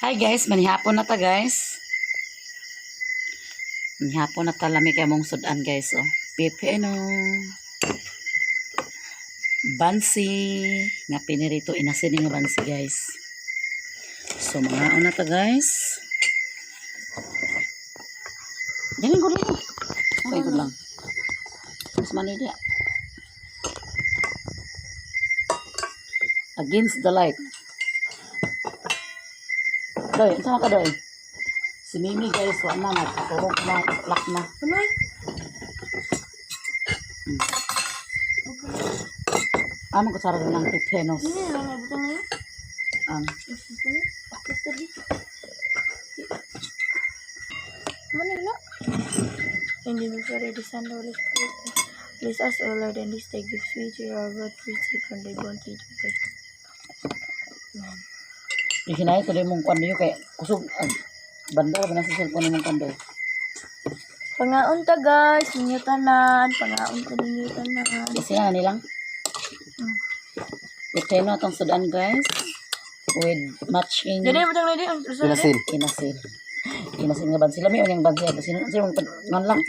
Hi guys, manihapon na ta guys. Manihapon na ta lami kay mong sudan guys. Oh. Pipino. Bansi. Nga pinirito inasin nga bansi guys. So mga una ta guys. Galing ko rin. Okay ko lang. Mas mani dia. Against the light. Doy, sama ka doy. Si Mimi guys, wala na, nagturog na, lock na. Tuloy. Ano ko sarap ng pipenos? Ini lang nabutang na yun. Mana na? Hindi mo siya ready sa Holy Spirit. Please ask all Lord and this day give sweet to your word which you can live on to the best. Ihinay ko din mong kwando yun kaya kusog. Banda ba na sa cellphone mong kwando? Pangaon ta guys, ninyo tanan. Pangaon ta ninyo tanan. Kasi na nilang. Pipeno atong sudan guys. With matching Jadi butang na din. Inasin. inasin. Inasin nga bansi. Lami yung bansi. Kasi mong ngan lang.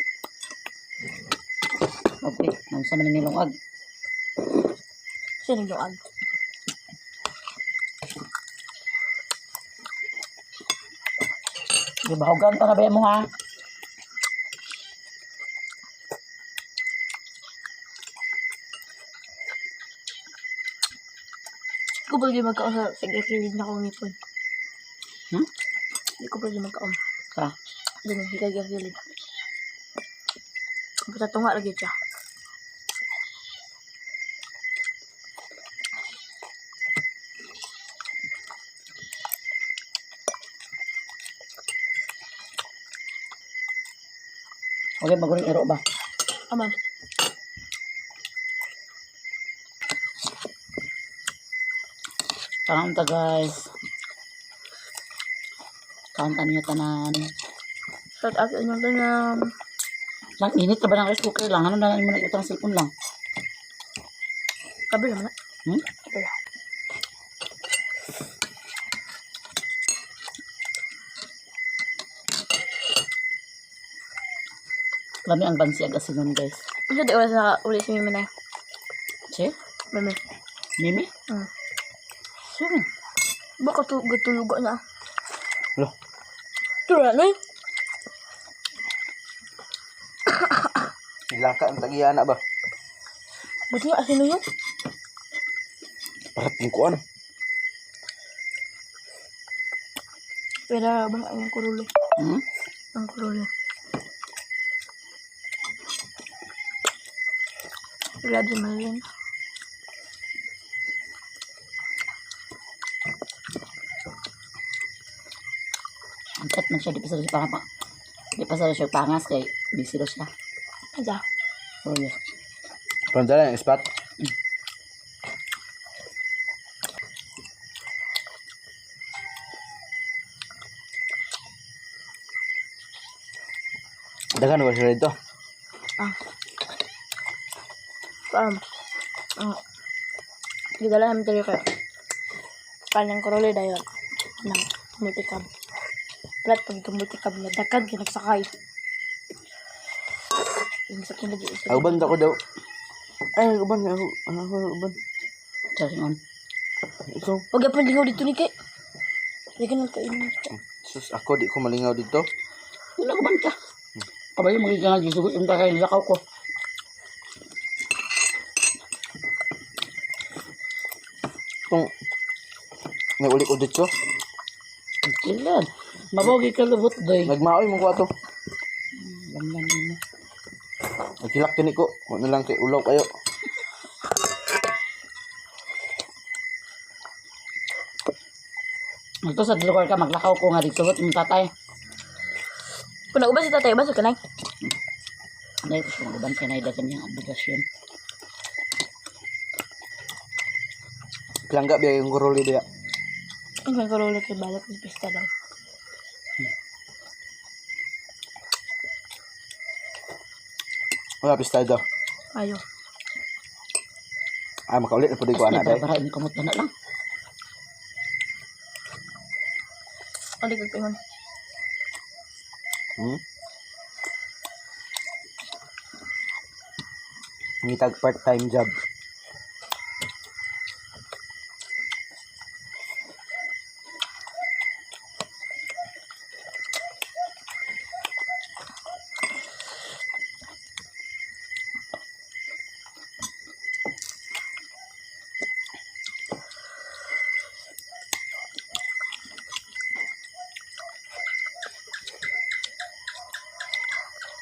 Okay. Nang sa maninilong ag. Siya nagdoag. Gibahugan pa na ba mo ha? Hindi ko pwede magkaon sa sigakilid na akong ngipon. Hmm? Hindi ko pwede magkaon. Sa? Ganun, higagilid. Basta tunga lagi siya. Okay, maguling ero ba? Aman. Kaunta guys. Kaunta niyo tanan. Shout out sa inyong tanam. Lang init ka ba ng rice cooker lang? Ano na lang mo na utang cellphone lang? Kabel naman na. Hmm? Kabel. Lami ang bansi ag asinon guys. Kasi di oras na ulit si Mimi na. Si? Mimi. Mimi? Sino? Baka gatulugo na. Loh, Tura na eh. ilaka ang tagiya na ba? Buti nga asino yun. Parat yung kuan. Pwede ba ang kuruli? Hmm? Ang kuruli. Wala din malin. Angkat man siya, di pa sa siya pangas. Di pa sa siya pangas kay busy daw siya. Aja. Oh yeah. Pantala yung spot. Dagan ba siya rito? Gidala namin tayo kayo. Kanang kuruli dayon. Nang multicab. Plat pag multicab na dakad kinagsakay. Yung sa kinagi isa. Uban ako daw. Ay, uban ako. Ako, uban. Charging on. Ikaw. Huwag yapon lingaw dito ni kay. Hindi ka nang kainin. Sus, ako di ko malingaw dito. Wala ko man ka. Kabay yung magiging nga gisugot yung takay nilakaw ko. Kung may uli ko dito. Ilan? Mabogi ka lubot doy. Nagmaoy mo ko ato. Lamnan mo. Nagkilak kini ko. Kung lang kay ulaw kayo. Ito sa lugar ka, maglakaw ko nga dito. Yung tatay. Kung nag-ubas si tatay, ubas ka na. Ano ito siya mag-uban siya na ida kanyang obligasyon. Pelangga biya yung kuruli dia. Ang may kuruli kay balak ng pista daw. Wala pista ito. Ayaw. Ah, makaulit na po di ko anak day. Barain kamot na lang. Uli kagpingon. Ngitag part-time job.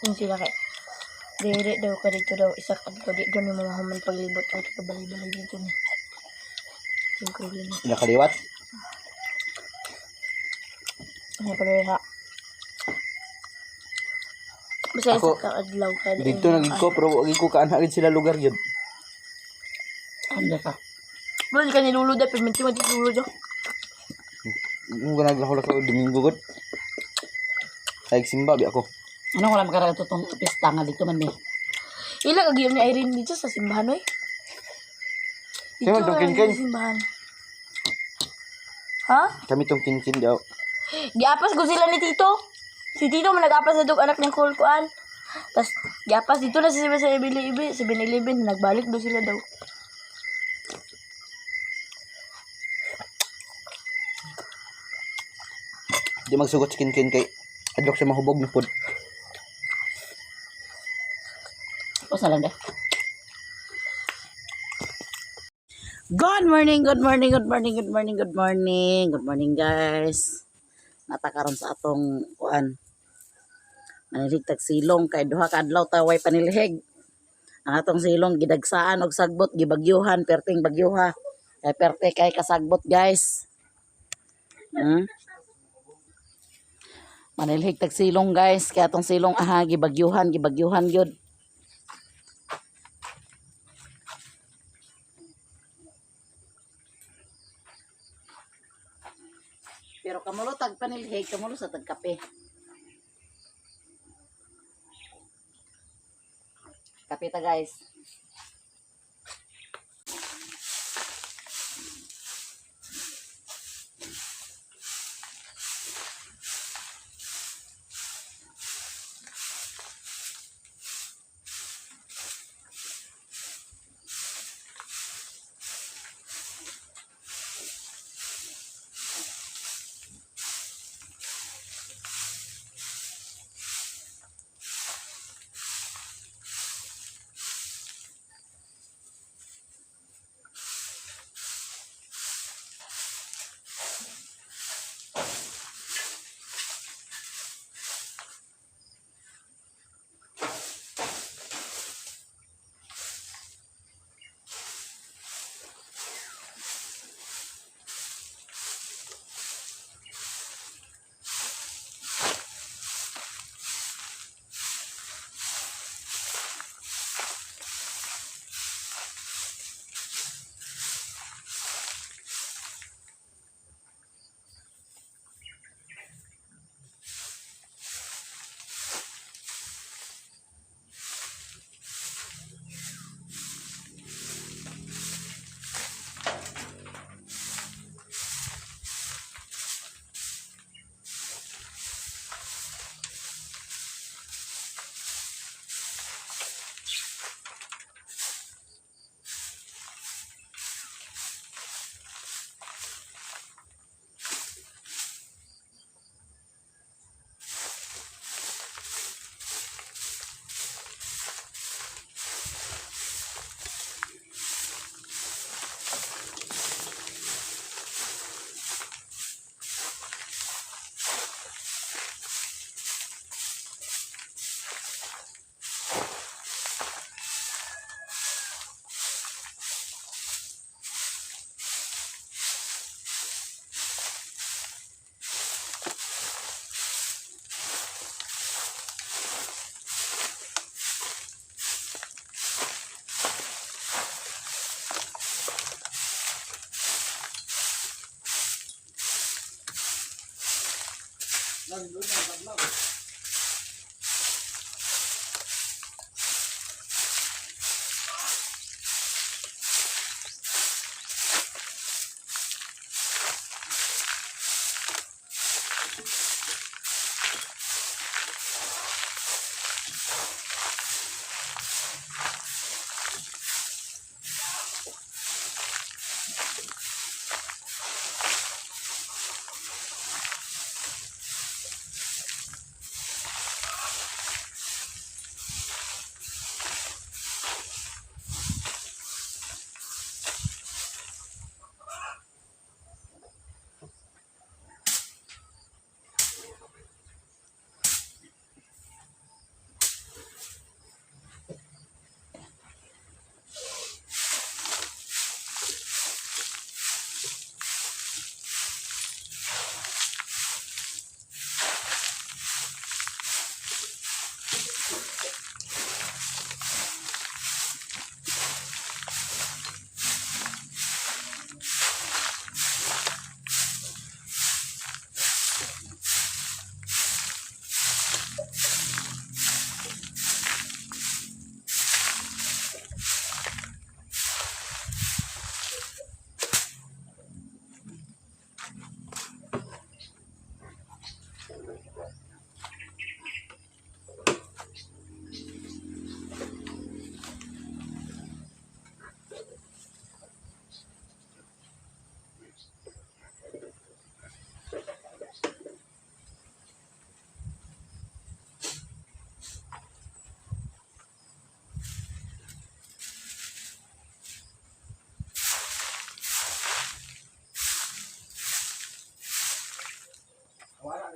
Yung sila kay. Dire daw ka dito daw. Isa ka dito. Di daw ni mamahaman paglibot. Ay, kabalay-balay dito ni. Yung problema. Nakaliwat. Ano pa rin ha? Basta Ako, isa ka adlaw ka. Dito naging ko, pero wag ko kaanagin sila lugar yun. Anda ka. Bro, di ka niluluda. Perminti mo di niluluda. Kung naglahulas ako, Domingo god. Ay, simba, bi ako. Ano wala magkaraga itong pista nga dito man eh. Ilang agiyom ni Irene dito sa simbahan, oy. Dito Sino tong lang kinkin? sa simbahan. Ha? Kami tong kinkin daw. Giapas ko sila ni Tito. Si Tito man nag-apas na dog anak niyang kulkuan. Tapos giapas dito na sila sa Ibilibi, sa 7-Eleven, nagbalik do sila daw. Di magsugot sa kinkin kay adlok sa mahubog na pod. Tapos na lang deh. Good morning, good morning, good morning, good morning, good morning. Good morning guys. Natakaron sa atong kuan. Manirigtag silong kay duha ka adlaw ta way panilhig. Ang atong silong gidagsaan og sagbot gibagyuhan perting bagyuha. Kay perte kay kasagbot guys. Manilhig tag silong guys kay atong silong gibagyuhan gyud. Pero kamulo tag panilhig, kamulo sa tag kape. Kape ta guys.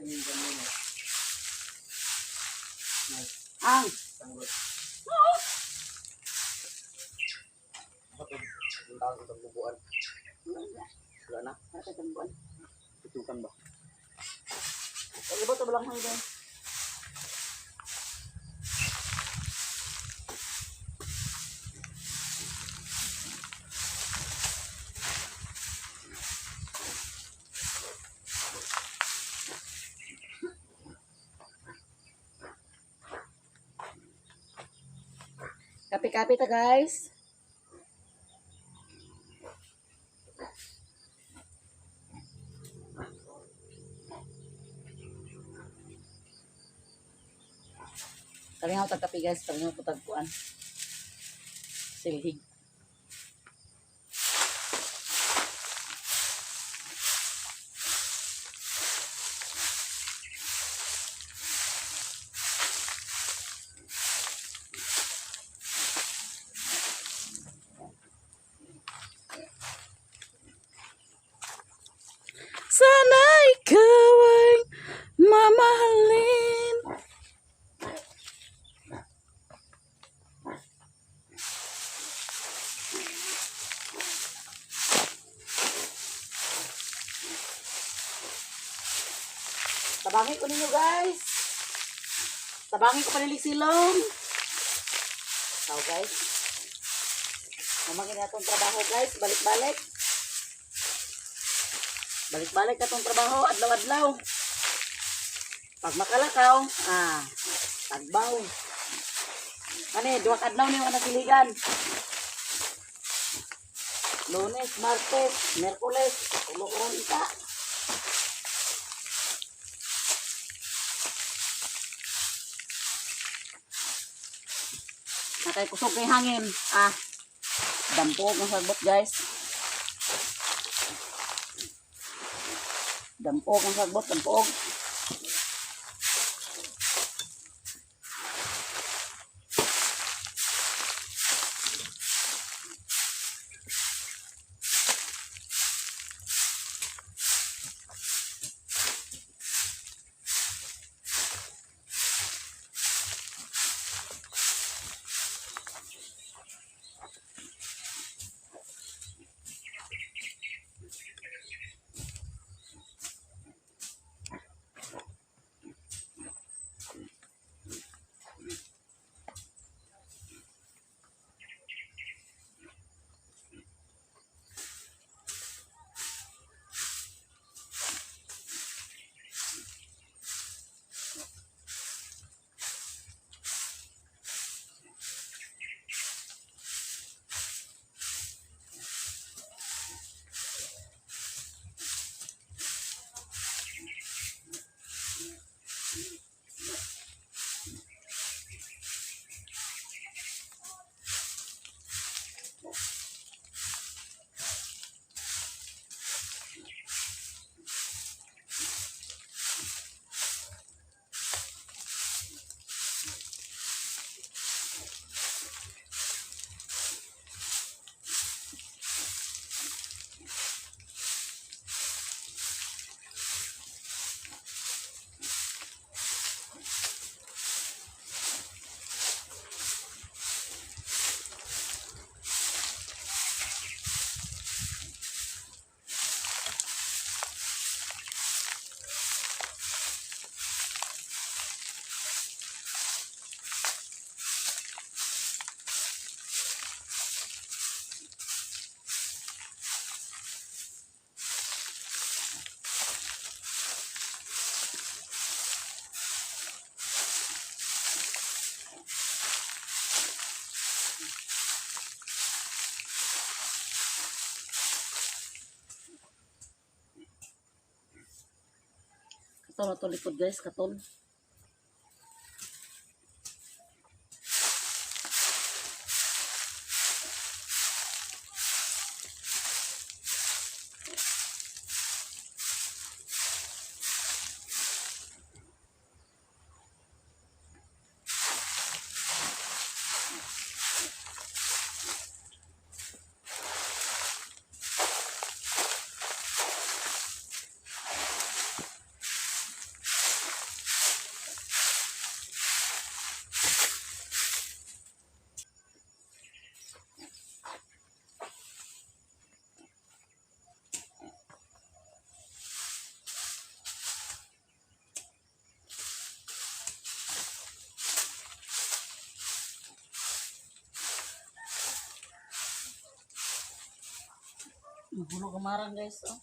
Ang. Wala na. Tutukan ba? Palibot o balang hanggang. Kape-kape ta guys. Kalingaw tag kape guys, kalingaw po tagpuan. Silhig. Sana ikaw ay mamahalin. Tabangin ko ninyo guys. Tabangin ko panilig silong. So guys. Mamagin na itong trabaho guys. Balik-balik. Balik-balik na itong trabaho. Adlaw-adlaw. Pag makalakaw. Tagbaw. Kani, 2 adlaw na yung nasiligan. Lunes, Martes, Merkules. Ulo-urang isa. Nakay kusog kay hangin. Dampog ang sagbot guys. Dampog ang sagbot, dampog. Katon na to likod guys, katon. Ang puno kamarang guys. Oh.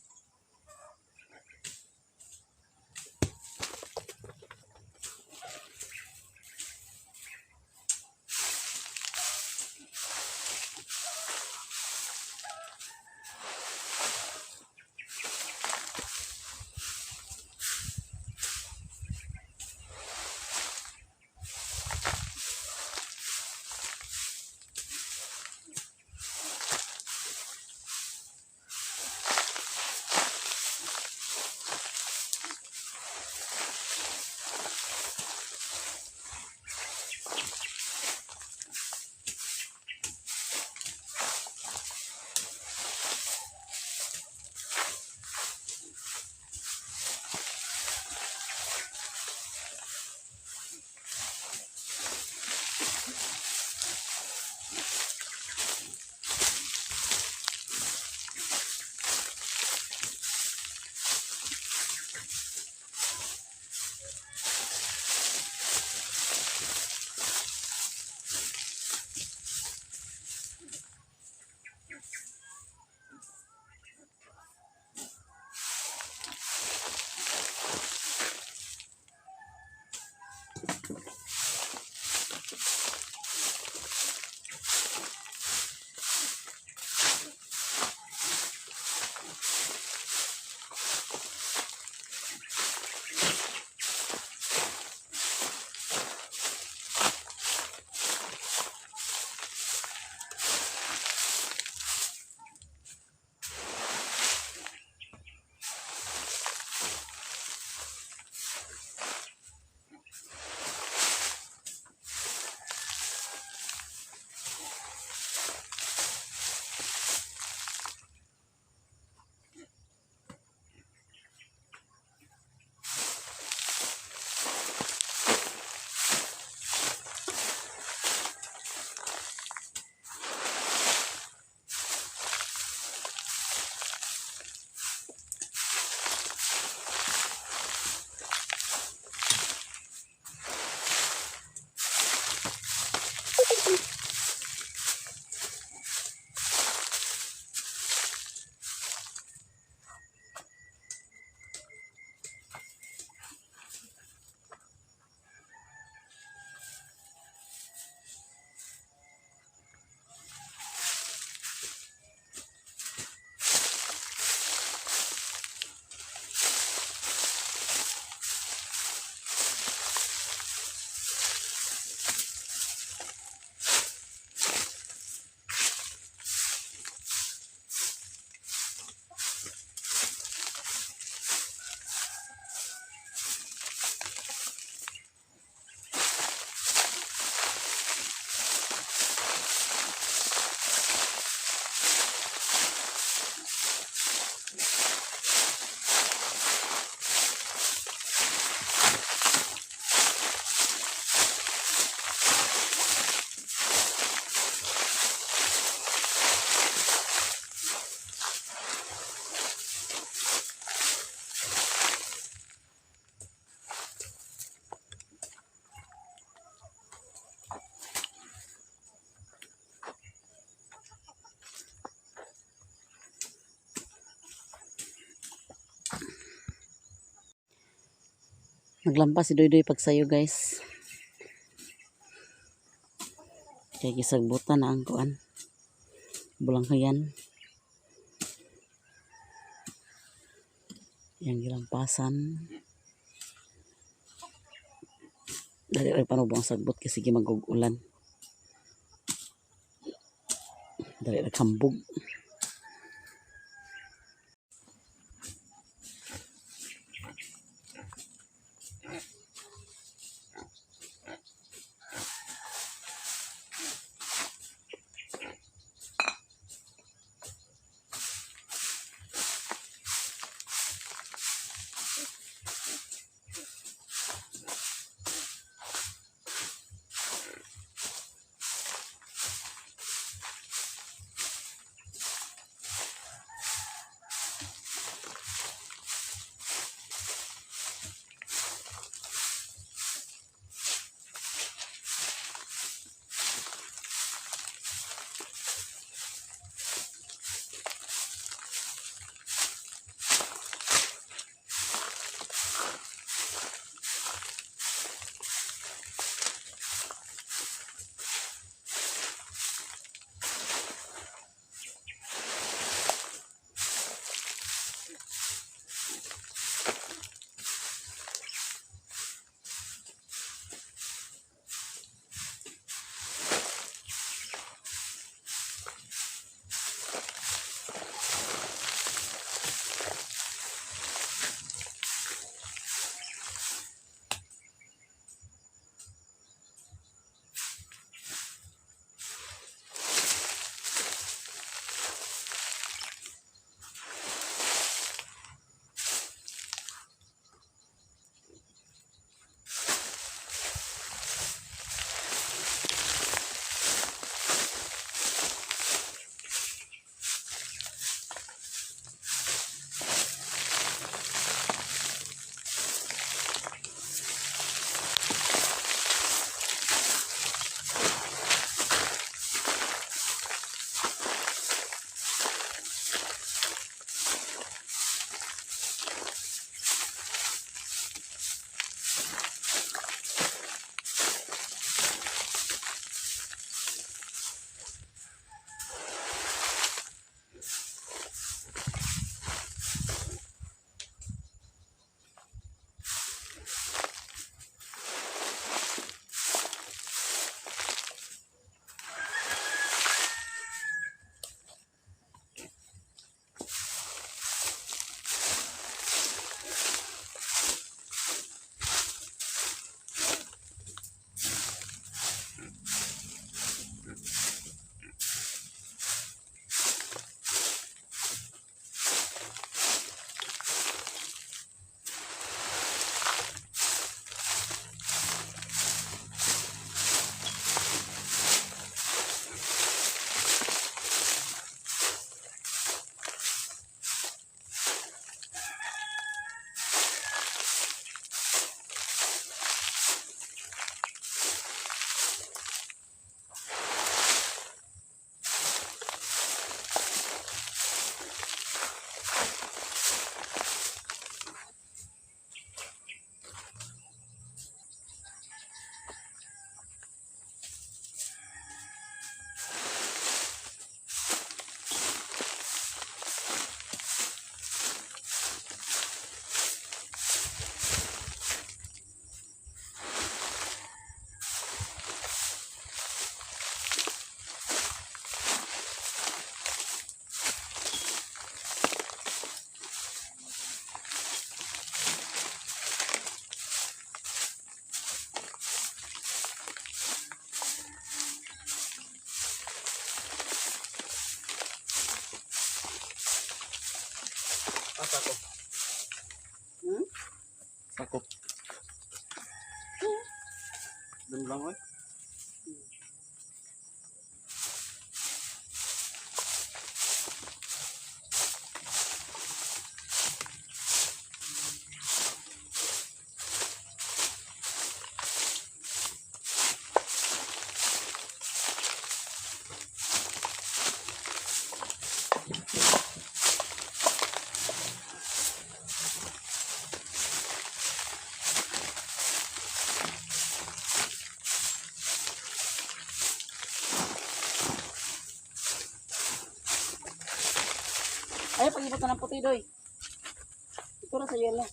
Naglampas si Doydoy pagsayo guys. Kaya gisagbutan na ang kuan. Bulanghayan. Yang gilampasan. Dali ay panubang sagbot kasi gimag-ulan. Dali ay kambog. Ako. Dun lang oy. Ay, pag-ibot na ng puti, doy. Ito na sa yelo.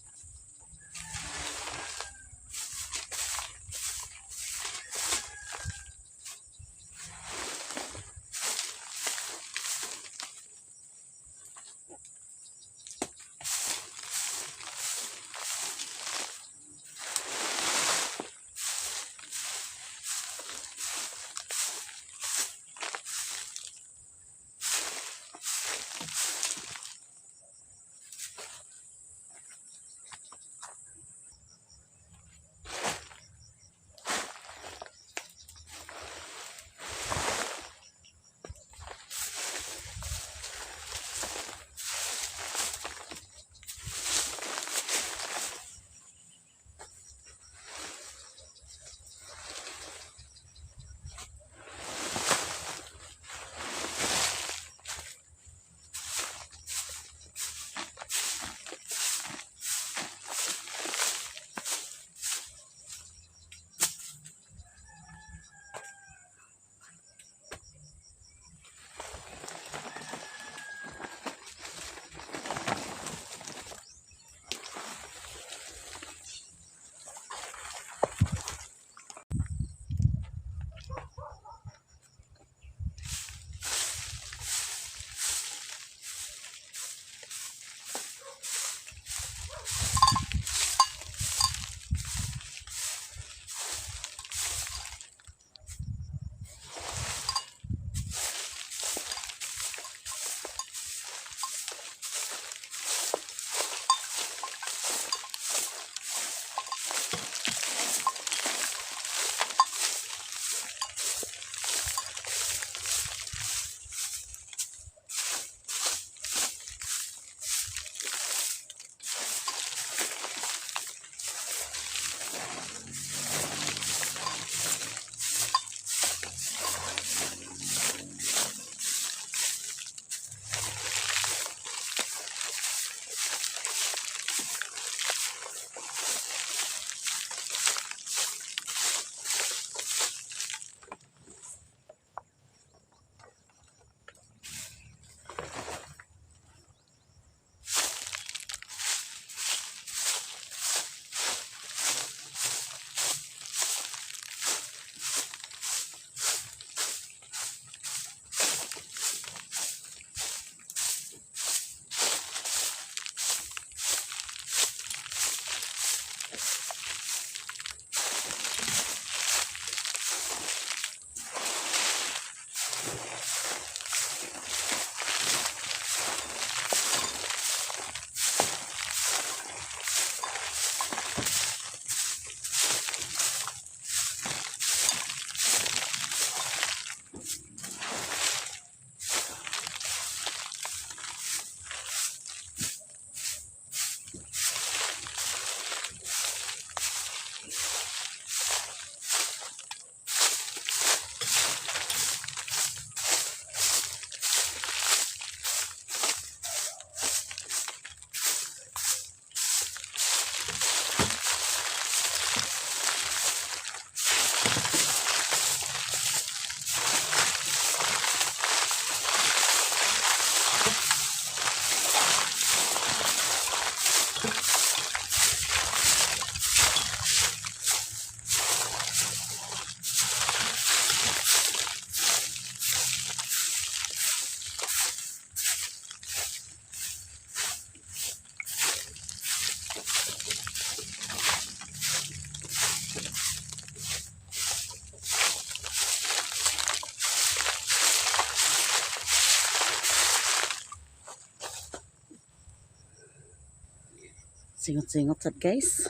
Singot-singot sad guys.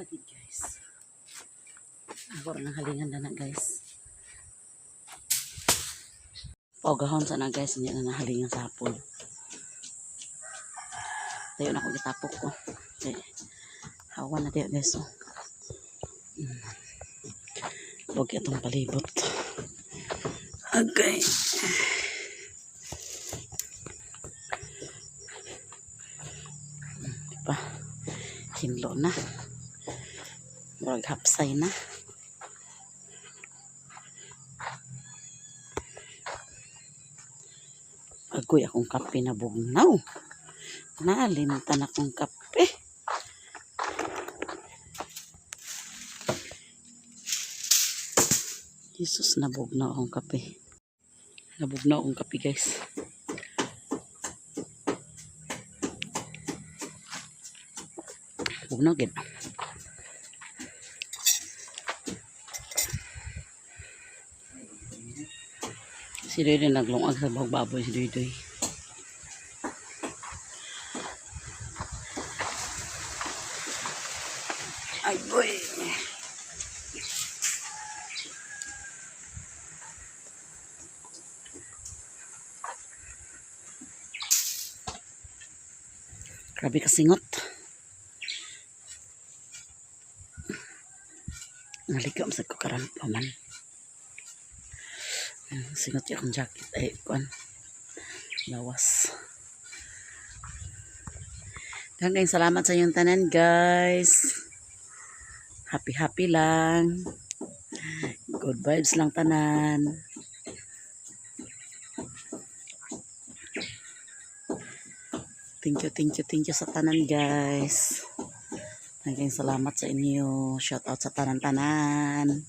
lagi guys. Ako rin ang halingan na guys. Pagahon sana guys, hindi na nahalingan sa hapon. Tayo na ako itapok ko. Okay. Hawa na tayo guys. Oh. Huwag itong palibot. Okay. Diba? Hinlo na. Murag hapsay na. Agoy akong kape na bugnaw. Nalimtan akong kape. Jesus, nabugnaw akong kape. Nabugnaw akong kape guys. Bugnaw gid. Si Doy naglungag sa baboy si Doy. Ay boy. Grabe kasingot. Naligam sa kukaran pa man. Singot yung akong jacket. Ay, kuan. Lawas. Hanggang salamat sa inyong tanan, guys. Happy lang. Good vibes lang tanan. Thank you sa tanan, guys. Hanggang salamat sa inyo. Shout out sa tanan-tanan.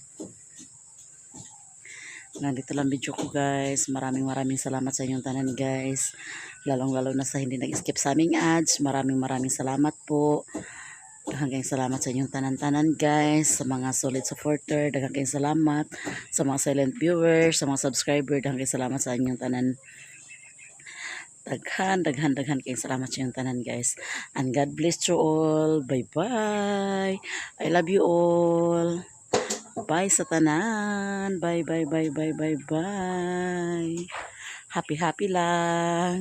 Nandito lang video ko guys. Maraming salamat sa inyong tanan guys. Lalong-lalo na sa hindi nag-skip sa aming ads. Maraming salamat po. Hanggang salamat sa inyong tanan-tanan guys. Sa mga solid supporter, daghang salamat. Sa mga silent viewers, sa mga subscriber, daghang salamat sa inyong tanan. Daghan kayong salamat sa inyong tanan guys. And God bless you all. Bye-bye. I love you all. Bye sa tanan. Bye. Happy lang.